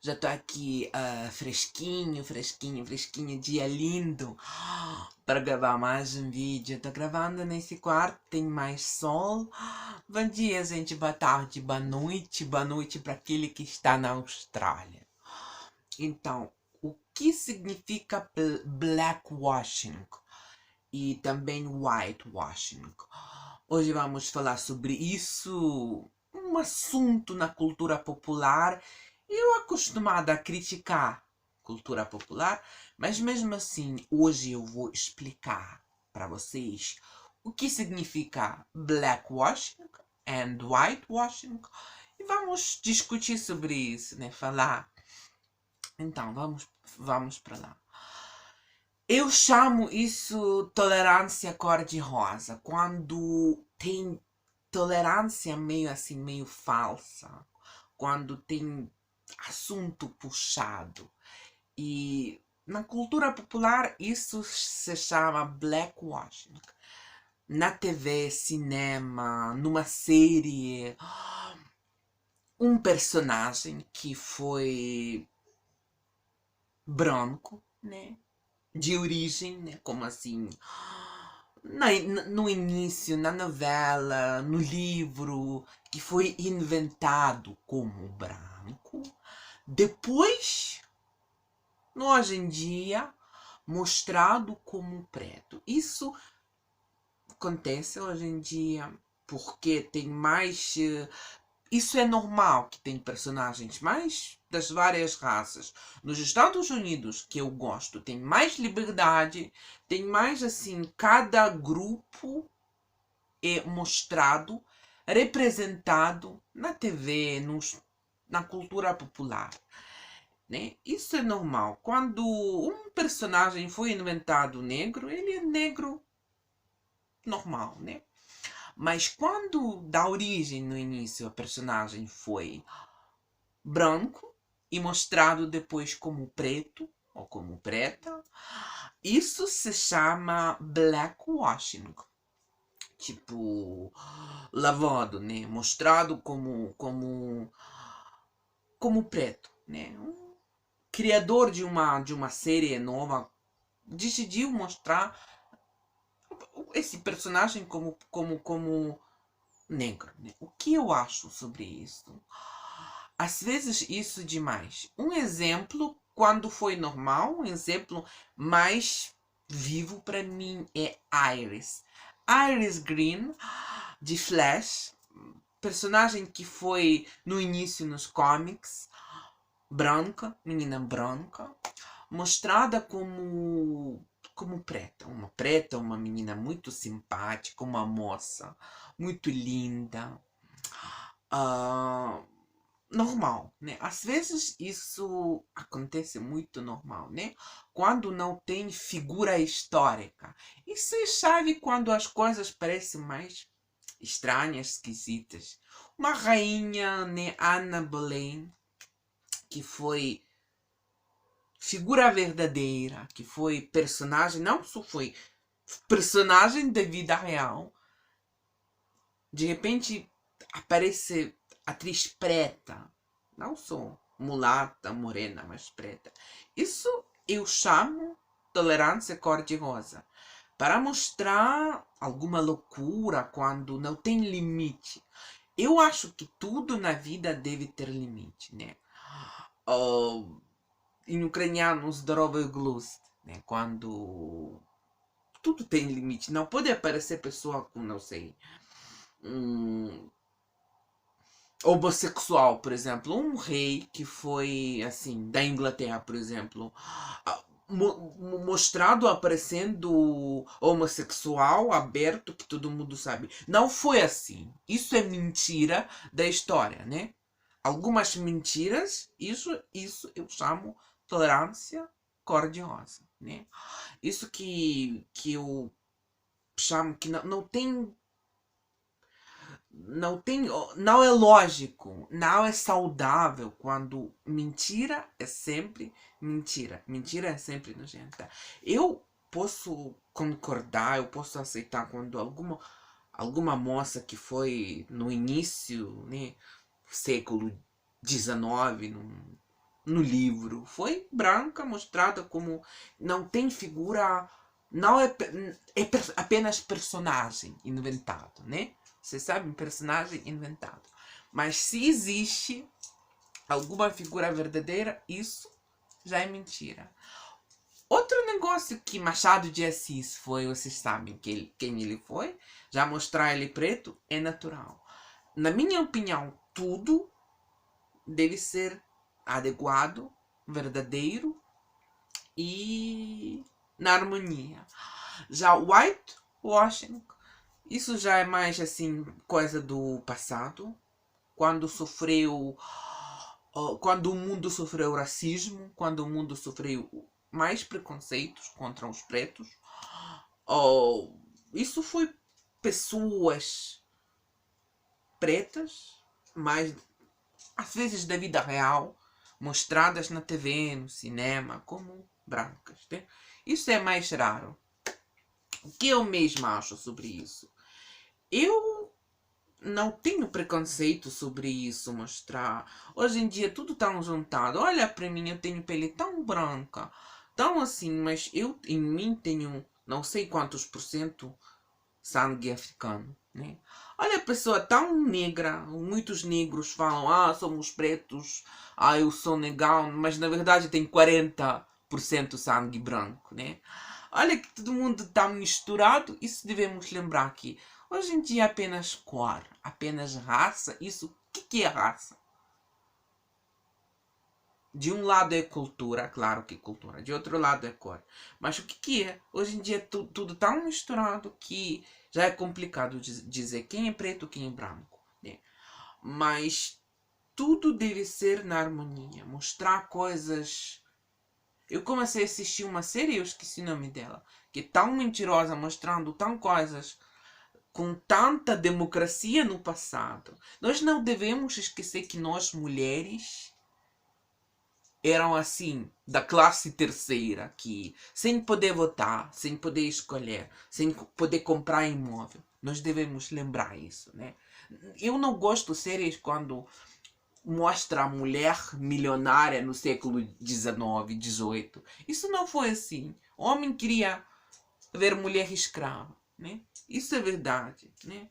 Já tô aqui fresquinho, dia lindo para gravar mais um vídeo. Tô gravando nesse quarto, tem mais sol. Bom dia, gente, boa tarde, boa noite para aquele que está na Austrália. Então, o que significa blackwashing e também whitewashing? Hoje vamos falar sobre isso, um assunto na cultura popular. Eu acostumada a criticar cultura popular, mas mesmo assim, hoje eu vou explicar para vocês o que significa blackwashing and whitewashing e vamos discutir sobre isso, né? Falar. Então, vamos para lá. Eu chamo isso tolerância cor-de-rosa, quando tem tolerância meio assim, meio falsa, quando tem assunto puxado. E na cultura popular isso se chama blackwashing. Na TV, cinema, numa série, um personagem que foi branco, né? De origem, né? Como assim? No início, na novela, no livro, que foi inventado como branco. Depois, hoje em dia, mostrado como preto. Isso acontece hoje em dia porque tem mais. Isso é normal que tem personagens mais das várias raças. Nos Estados Unidos, que eu gosto, tem mais liberdade, tem mais assim, cada grupo é mostrado, representado na TV, na cultura popular. Né? Isso é normal. Quando um personagem foi inventado negro, ele é negro normal, né? Mas quando da origem no início a personagem foi branco e mostrado depois como preto ou como preta, isso se chama blackwashing. Tipo, lavado, né? Mostrado como preto, né? Um criador de uma série nova decidiu mostrar esse personagem como negro, né? O que eu acho sobre isso? Às vezes isso demais. Um exemplo, quando foi normal, um exemplo mais vivo para mim é Iris. Iris Green, de Flash, personagem que foi no início nos comics, branca, menina branca, mostrada como preta, uma menina muito simpática, uma moça muito linda, normal, né? Às vezes isso acontece muito normal, né? Quando não tem figura histórica. Isso é chave quando as coisas parecem mais estranhas, esquisitas. Uma rainha, né, Ana Boleyn, que foi figura verdadeira, que foi personagem, não só foi personagem da vida real. De repente aparece atriz preta, não só mulata, morena, mas preta. Isso eu chamo tolerância cor-de-rosa. Para mostrar alguma loucura quando não tem limite. Eu acho que tudo na vida deve ter limite, né? Em ucraniano, zdorowy glust, né? Quando tudo tem limite. Não pode aparecer pessoa com, não sei, homossexual, por exemplo. Um rei que foi, assim, da Inglaterra, por exemplo, mostrado aparecendo homossexual, aberto, que todo mundo sabe. Não foi assim. Isso é mentira da história, né? Algumas mentiras, isso eu chamo tolerância cor-de-rosa, né? Isso que eu chamo que não é lógico, não é saudável quando mentira é sempre mentira. Mentira é sempre nojenta. Eu posso concordar, eu posso aceitar quando alguma moça que foi no início, né, século XIX, no livro. Foi branca, mostrada como não tem figura, não é, apenas personagem inventado, né? Você sabe, um personagem inventado. Mas se existe alguma figura verdadeira, isso já é mentira. Outro negócio que Machado de Assis foi, vocês sabem quem ele foi, já mostrar ele preto é natural. Na minha opinião, tudo deve ser adequado, verdadeiro e na harmonia. Já whitewashing, isso já é mais assim coisa do passado, quando o mundo sofreu racismo, quando o mundo sofreu mais preconceitos contra os pretos. Isso foi pessoas pretas, mas às vezes da vida real, mostradas na TV, no cinema, como brancas. Né? Isso é mais raro. O que eu mesma acho sobre isso? Eu não tenho preconceito sobre isso, mostrar. Hoje em dia tudo tão juntado. Olha para mim, eu tenho pele tão branca, tão assim, mas eu em mim tenho não sei quantos por cento sangue africano, né? Olha a pessoa tão negra, muitos negros falam, somos pretos, eu sou negão, mas na verdade tem 40% sangue branco, né? Olha que todo mundo está misturado, isso devemos lembrar aqui. Hoje em dia é apenas cor, apenas raça, isso, o que é raça? De um lado é cultura, claro que é cultura, de outro lado é cor. Mas o que é? Hoje em dia é tudo tão misturado que já é complicado dizer quem é preto, quem é branco. Né? Mas tudo deve ser na harmonia, mostrar coisas. Eu comecei a assistir uma série, eu esqueci o nome dela, que é tão mentirosa, mostrando tão coisas com tanta democracia no passado. Nós não devemos esquecer que nós, mulheres, eram assim, da classe terceira, que sem poder votar, sem poder escolher, sem poder comprar imóvel. Nós devemos lembrar isso, né? Eu não gosto de séries quando mostra a mulher milionária no século XIX, XVIII. Isso não foi assim. O homem queria ver mulher escrava, né? Isso é verdade, né?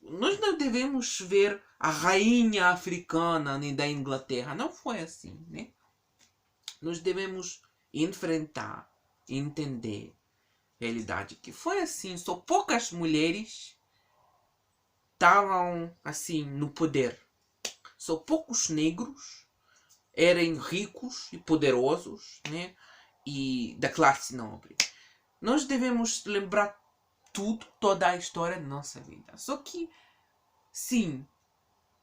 Nós não devemos ver a rainha africana nem da Inglaterra. Não foi assim, né? Nós devemos enfrentar e entender a realidade que foi assim. Só poucas mulheres estavam assim no poder. Só poucos negros eram ricos e poderosos, né? E da classe nobre. Nós devemos lembrar toda a história da nossa vida. Só que, sim,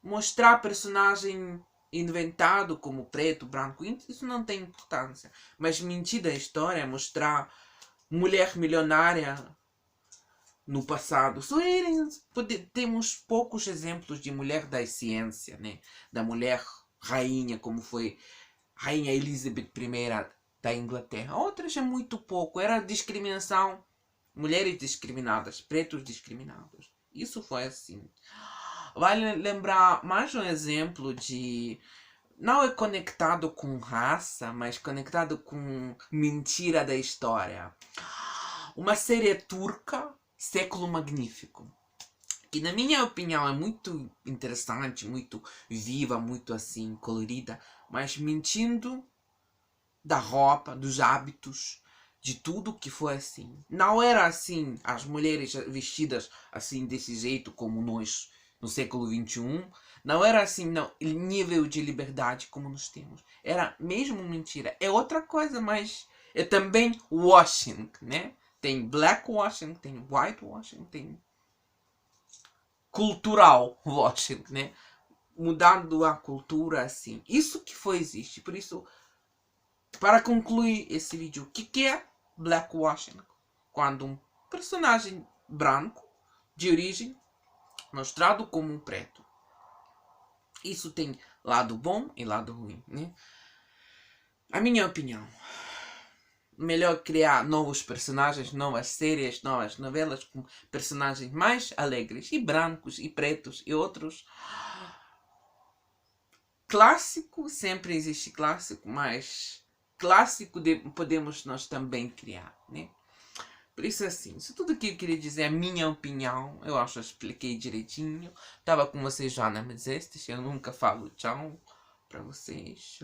mostrar personagem inventado como preto, branco, isso não tem importância. Mas mentir da história, mostrar mulher milionária no passado. Só temos poucos exemplos de mulher da ciência, né? Da mulher rainha, como foi Rainha Elizabeth I da Inglaterra. Outras é muito pouco. Era discriminação. Mulheres discriminadas, pretos discriminados. Isso foi assim. Vale lembrar mais um exemplo de... Não é conectado com raça, mas conectado com mentira da história. Uma série turca, Século Magnífico. Que na minha opinião é muito interessante, muito viva, muito assim, colorida. Mas mentindo da roupa, dos hábitos, de tudo que foi assim. Não era assim, as mulheres vestidas assim, desse jeito como nós no século XXI. Não era assim, não, nível de liberdade como nós temos. Era mesmo mentira. É outra coisa, mas é também washing, né? Tem black washing, tem white washing, tem cultural washing, né? Mudando a cultura assim. Isso que foi existe. Por isso, para concluir esse vídeo, o que é blackwashing? Quando um personagem branco de origem mostrado como um preto. Isso tem lado bom e lado ruim, né? A minha opinião, melhor criar novos personagens, novas séries, novas novelas com personagens mais alegres e brancos e pretos e outros clássico, sempre existe clássico, mas clássico podemos nós também criar, né? Por isso, assim, isso tudo que eu queria dizer é a minha opinião. Eu acho que eu expliquei direitinho. Tava com vocês, Joana Medestes. Eu nunca falo tchau pra vocês.